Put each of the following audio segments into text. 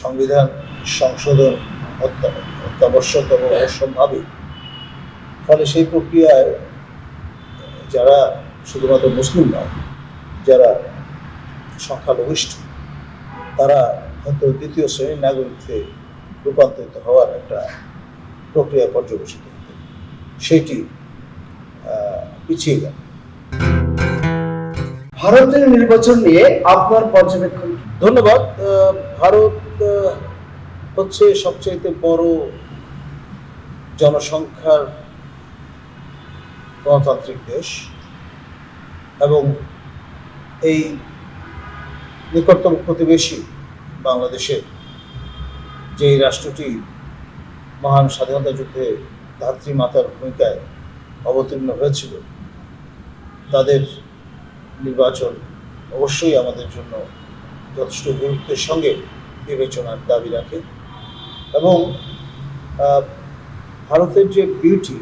সংবিধান সংশোধন অত্যাবশ্যক এবং অসম্ভাবী। ফলে সেই প্রক্রিয়ায় যারা শুধুমাত্র মুসলিম নয়, যারা সংখ্যালঘিষ্ঠ, তারা হয়তো দ্বিতীয় শ্রেণীর নাগরিকতে রূপান্তরিত হওয়ার একটা প্রক্রিয়া পর্যবেসিত হতো, সেটি পিছিয়ে গেল। ভারতের নির্বাচন নিয়ে আপনার পর্যবেক্ষণ? ধন্যবাদ। ভারত হচ্ছে সবচেয়ে বড় জনসংখ্যার গণতান্ত্রিক দেশ, এবং এই নিকটতম প্রতিবেশী বাংলাদেশের যে রাষ্ট্রটি মহান স্বাধীনতা যুদ্ধে ধাত্রী মাতার ভূমিকায় অবতীর্ণ হয়েছিল, তাদের নির্বাচন অবশ্যই আমাদের জন্য যথেষ্ট গুরুত্বের সঙ্গে বিবেচনার দাবি রাখে। এবং ভারতের যে বিউটি,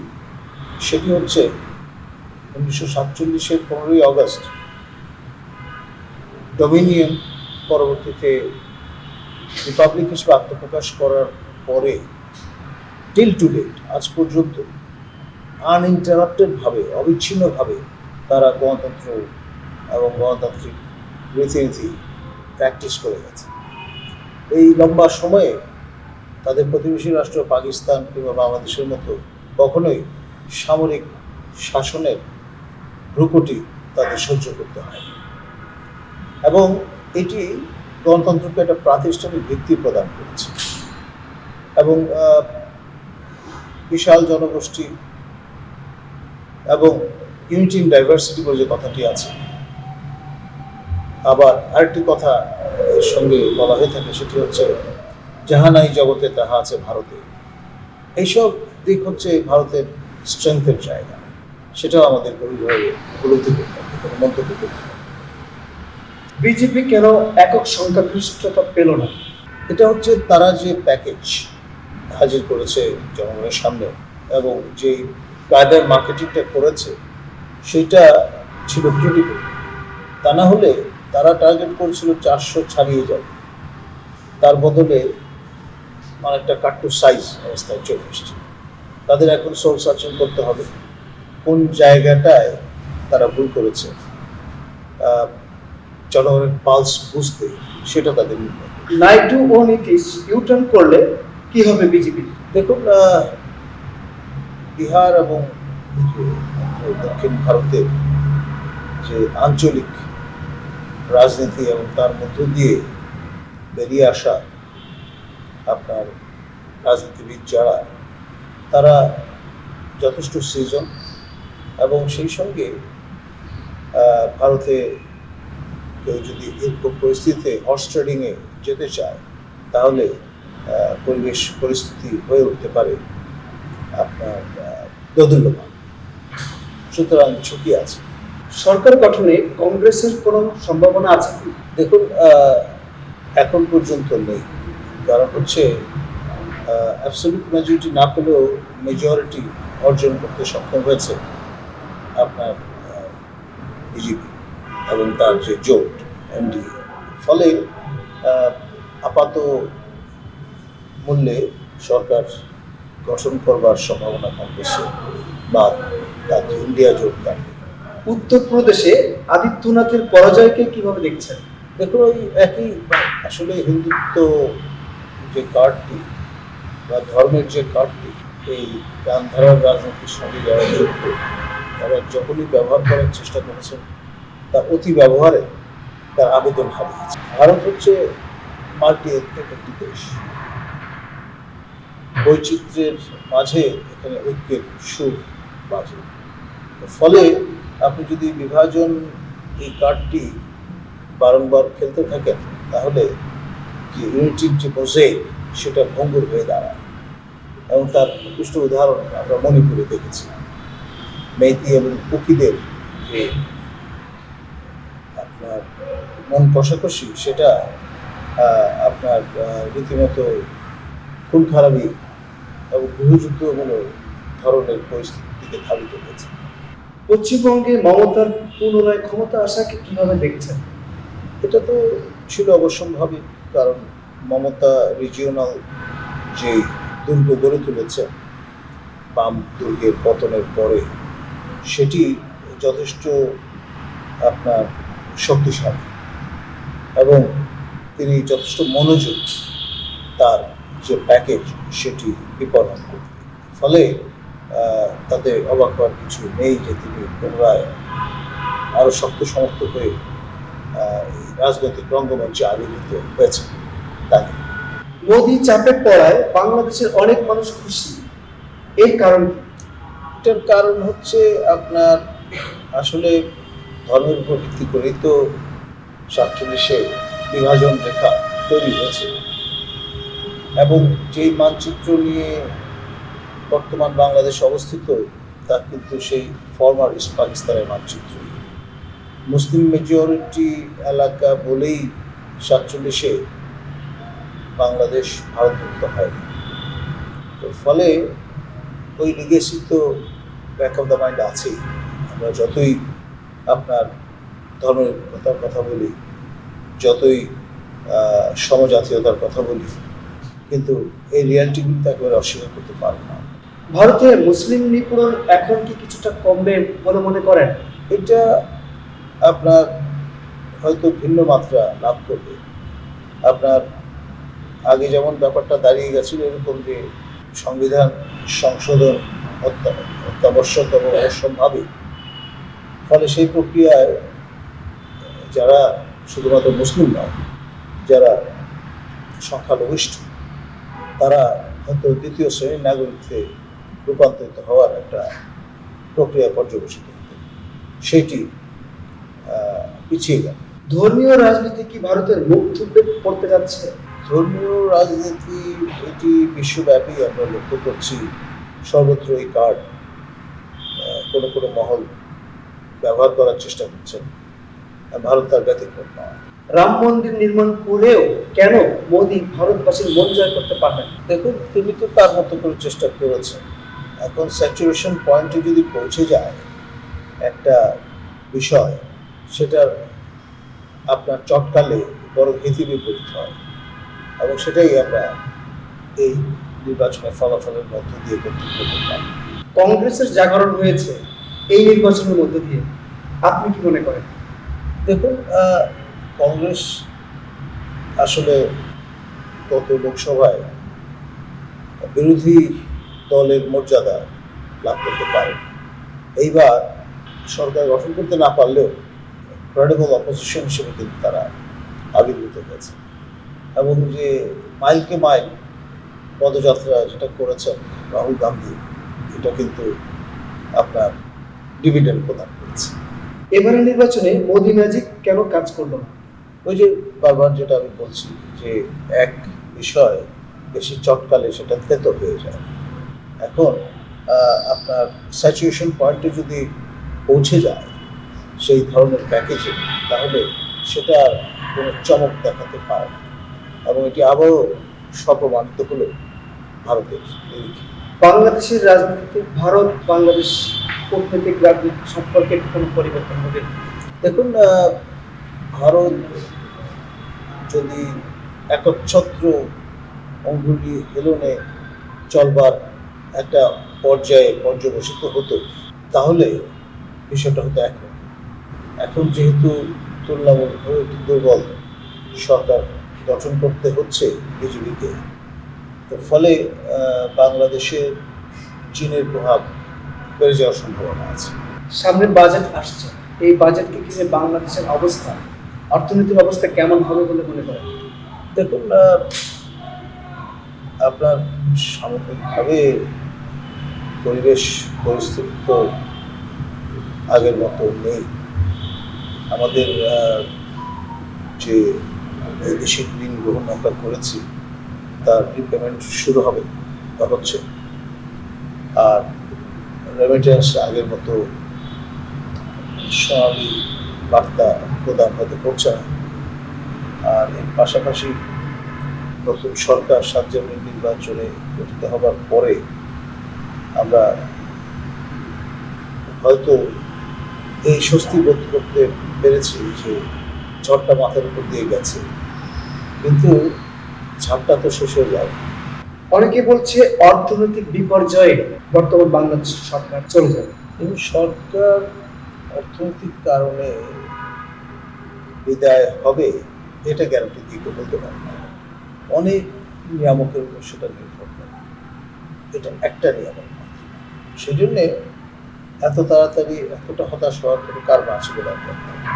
সেটি হচ্ছে 1947-এর 15ই আগস্ট ডোমিনিয়ন পরবর্তীতে রিপাবলিক হিসেবে আত্মপ্রকাশ করার পরে টিল টু ডেট, আজ পর্যন্ত আনইন্টারাপ্টেডভাবে, অবিচ্ছিন্নভাবে তারা গণতন্ত্র এবং গণতান্ত্রিক রীতিনীতি প্র্যাকটিস করে গেছে। এই লম্বা সময়ে তাদের প্রতিবেশী রাষ্ট্র পাকিস্তান কিংবা বাংলাদেশের মতো কখনোই সামরিক শাসনের ভ্রুকুটি তাদের সহ্য করতে হয়, এবং এটি গণতন্ত্রকে একটা প্রাতিষ্ঠানিক ভিত্তি প্রদান করেছে। এবং বিশাল জনগোষ্ঠী এবং ইউনিটি ইন ডাইভার্সিটি বলে যে কথাটি আছে, আবার আরেকটি কথা এর সঙ্গে বলা হয়ে থাকে, সেটি হচ্ছে যাহা নাই জগতে তাহা আছে ভারতে। এইসব দিক হচ্ছে ভারতের স্ট্রেংথের জায়গা, সেটাও আমাদের গভীরভাবে উপলব্ধি করতে হবে, কোনো মন্তব্য করতে হবে। বিজেপি কেন একক সংখ্যাগরিষ্ঠতা পেল না? এটা হচ্ছে তারা যে প্যাকেজ হাজির করেছে জনগণের সামনে এবং যে কায়দার মার্কেটিংটা করেছে, সেটা ছিল ক্রিটিক্যাল। তা না হলে তারা টার্গেট করেছিল 400 ছাড়িয়ে যাবে, তার বদলে অনেকটা কাট্টু সাইজ অবস্থায় চলে এসছে। তাদের এখন সোল সার্চিং করতে হবে কোন জায়গাটায় তারা ভুল করেছে, জনগণের পালস বুঝতে, সেটা তাদের নির্ণয়। নাইডু ও নীতিশ ইউটার্ন করলে কি হবে বিজেপি? দেখুন, বিহার এবং দক্ষিণ ভারতের যে আঞ্চলিক রাজনীতি এবং তার মধ্য দিয়ে বেরিয়ে আসা আপনার রাজনীতিবিদ যারা, তারা যথেষ্ট সিজন, এবং সেই সঙ্গে ভারতে কেউ যদি এরকম পরিস্থিতিতে হর্স ট্রেডিংয়ে যেতে চায়, তাহলে পরিস্থিতি হয়ে উঠতে পারে আপনার দোদুল্যমান। সুতরাং ঝুঁকি আছে। সরকার গঠনে কংগ্রেসের কোনো সম্ভাবনা আছে কি? দেখুন, এখন পর্যন্ত নেই, কারণ হচ্ছে অ্যাবসলিউট মেজরিটি না পেলেও মেজরিটি অর্জন করতে সক্ষম হয়েছে আপনার বিজেপি এবং তার যে জোট এনডিএ। ফলে আপাত মূল্যে সরকার গঠন করবার সম্ভাবনা কংগ্রেসের বা তার যে ইন্ডিয়া জোট থাকবে। উত্তরপ্রদেশে আদিত্যনাথের পরাজয়কে কিভাবে দেখছেন? দেখুন, ওই একই, আসলে হিন্দুত্ব যে কার্ডটি বা ধর্মের যে কার্ডটি এই গান্ধারার রাজনীতির সঙ্গে যারা যুক্ত, তারা যখনই ব্যবহার করার চেষ্টা করেছেন, তার অতি ব্যবহারে তার আবেদন হারিয়েছে। ভারত হচ্ছে মাল্টি এথনিক একটি দেশ, বৈচিত্র্যের মাঝে এখানে ঐক্যের সুর বাজে। ফলে আপনি যদি বিভাজন এই কার্ডটি বারংবার খেলতে থাকেন, তাহলে যে ইউনিটির যে মোজাইক, সেটা ভঙ্গুর হয়ে দাঁড়ায়। এবং তার উৎকৃষ্ট উদাহরণ আমরা মণিপুরে দেখেছি। মেইতি এবং কুকিদের যে আপনার মন কষাকষি, সেটা আপনার রীতিমতো খুন খারাপি এবং গৃহযুদ্ধমূলক ধরনের পরিস্থিতির দিকে ধাবিত হয়েছে। পশ্চিমবঙ্গে মমতার পুনরায় ক্ষমতা আসাকে কিভাবে দেখছেন? এটা তো ছিল অবশ্যম্ভাবী, কারণ মমতা রিজিওনাল যে দুর্গ গড়ে তুলেছে বাম দুর্গের পতনের পরে, সেটি যথেষ্ট আপনার শক্তিশালী এবং তিনি যথেষ্ট মনোযোগ তার যে প্যাকেজ সেটি বিপণন করবে। ফলে তাতে অবাক হওয়ার কিছু নেই যে তিনি পুনরায় আরও শক্ত সমর্থ হয়ে এই রাজনৈতিক রঙ্গমঞ্চে আবির্ভূত হয়েছে। তাই মোদি চাপে পড়ায় বাংলাদেশের অনেক মানুষ খুশি, এর কারণ কি? এটার কারণ হচ্ছে আপনার আসলে ধর্মের উপর ভিত্তি করেই তো 47-এ বিভাজন রেখা তৈরি হয়েছে এবং যেই মানচিত্র নিয়ে বর্তমান বাংলাদেশ অবস্থিত তা কিন্তু সেই ফরমার ইস্ট পাকিস্তানের মানচিত্র। মুসলিম মেজরিটি এলাকা বলেই 47-এ বাংলাদেশ ভারতমুক্ত হয়নি। তো ফলে ওই লিগেসি তো ব্যাক অফ দ্য মাইন্ড আছেই। আমরা যতই আপনার ধর্মের কথা বলি, যতই সমজাতীয়তার কথা বলি, কিন্তু এই রিয়ালিটিগুলি তো একেবারে অস্বীকার করতে পারবো না। ভারতে মুসলিম নিপীড়ন এখন কি কিছুটা কমবে বলে মনে করেন? এটা আপনার হয়তো ভিন্ন মাত্রা লাভ করবে। আপনার আগে যেমন ব্যাপারটা দাঁড়িয়ে গেছিল এরকম যে সংবিধান সংশোধন অত্যাবশ্যক এবং অসম্ভাবী, ফলে সেই প্রক্রিয়ায় যারা শুধুমাত্র মুসলিম নয়, যারা সংখ্যালঘিষ্ঠ, তারা হয়তো দ্বিতীয় শ্রেণীর নাগরিকতে রূপান্তরিত হওয়ার একটা প্রক্রিয়া পর্যবেসিত হতো, সেটি পিছিয়ে গেল। ধর্মীয় রাজনীতি কি ভারতের মুখ থুবড়ে পড়তে যাচ্ছে? ধর্মীয় রাজনীতি এটি বিশ্বব্যাপী আমরা লক্ষ্য করছি, সর্বত্র এই কার্ড কোনো কোনো মহল ব্যবহার করার চেষ্টা করছেন। ভারত তার ব্যতিক্রম নয়। রাম মন্দির নির্মাণ করেও কেন মোদি ভারতবাসীর মন জয় করতে পারবেন? দেখুন, তিনি তো তার মতো করে চেষ্টা করেছেন। এখন স্যাচুরেশন পয়েন্টে যদি পৌঁছে যায় একটা বিষয়, সেটার আপনার চটকালে বড় ভীতি বিপরীত হয় এবং সেটাই আমরা এই নির্বাচনের ফলাফলের মধ্য দিয়ে কর্তৃত্ব করলাম। কংগ্রেসের জাগরণ হয়েছে এই নির্বাচনের মধ্য দিয়ে, আপনি কি মনে করেন? দেখুন, কংগ্রেস আসলে গত লোকসভায় বিরোধী দলের মর্যাদা লাভ করতে পারে। এইবার সরকার গঠন করতে না পারলেও ক্রেডিবল অপোজিশন হিসেবে কিন্তু তারা আবির্ভূত হয়েছে এবং যে মাইলকে মাইল পদযাত্রা যেটা করেছেন রাহুল গান্ধী, এটা কিন্তু আপনার ডিভিডেন্ড প্রদান করেছে। এবারের নির্বাচনে মোদি ম্যাজিক কেন কাজ করলো না? ওই যে বারবার যেটা আমি বলছি যে এক বিষয় বেশি চটকালে সেটা তেতো হয়ে যায়। এখন আপনার স্যাচুরেশন পয়েন্টে যদি পৌঁছে যায় সেই ধরনের প্যাকেজে, তাহলে সেটা কোনো চমক দেখাতে পারে না এবং এটি আবারও স্বপ্রমাণিত হলো ভারতের নিরিখে। বাংলাদেশের রাজনীতিতে ভারত বাংলাদেশ কূটনৈতিক রাজনীতি সম্পর্কে কোনো পরিবর্তন হবে? দেখুন, ভারত যদি একচ্ছত্র অঙ্গুলি হেলনে চলবার একটা পর্যায়ে পর্যবসিত হতো, তাহলে বিষয়টা হতো এখন যেহেতু তুলনামূলকভাবে দুর্বল সরকার গঠন করতে হচ্ছে বিজেপিকে, তো ফলে বাংলাদেশের চীনের প্রভাব বেড়ে যাওয়ার সম্ভাবনা আছে। সামনে বাজেট আসছে, এই বাজেটকে ঘিরে বাংলাদেশের অবস্থা, অর্থনীতির অবস্থা কেমন হবে বলে মনে করেন? দেখুন, আপনার সামগ্রিকভাবে পরিবেশ পরিস্থিতি তো আগের মতো নেই। আমাদের যে বৈদেশিক ঋণ গ্রহণ আমরা করেছি তার রিপেমেন্ট শুরু হবে বা হচ্ছে, আর রেমিটেন্স আগের মতো সোনালি বার্তা প্রদান হতে করছে না। আর এর পাশাপাশি নতুন সরকার 7 জানুয়ারি নির্বাচনে গঠিত হবার পরে আমরা হয়তো এই স্বস্তি বোধ করতে পেরেছি যে ঝড়টা মাথার উপর দিয়ে গেছে, কিন্তু ঝাপটা তো শেষ হয়ে যায়। অনেকে বলছে অর্থনৈতিক বিপর্যয়ে বর্তমান বাংলাদেশ সরকার চলে যাবে। কিন্তু সরকার অর্থনৈতিক কারণে বিদায় হবে এটা গ্যারান্টি দিয়ে কেউ বলতে পারে না। অনেক নিয়ামকের উপর সেটা নির্ভর করে, এটা একটা নিয়ামক মাত্র। সেই জন্যে এত তাড়াতাড়ি এতটা হতাশ হওয়ার কোনো কারণ আছে বলে আমি মনে করি না।